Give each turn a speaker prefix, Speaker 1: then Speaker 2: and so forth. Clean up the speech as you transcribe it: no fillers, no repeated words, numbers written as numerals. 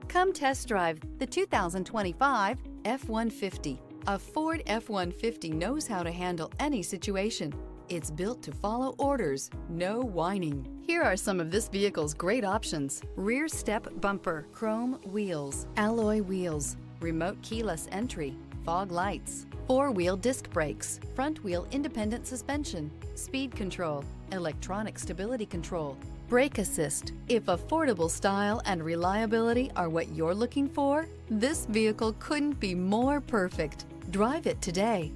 Speaker 1: Come test drive the 2025 F-150. A Ford F-150 knows how to handle any situation. It's built to follow orders, no whining. Here are some of this vehicle's great options: rear step bumper, chrome wheels, alloy wheels, remote keyless entry, fog lights, four-wheel disc brakes, front-wheel independent suspension, speed control, electronic stability control, brake assist. If affordable style and reliability are what you're looking for, this vehicle couldn't be more perfect. Drive it today.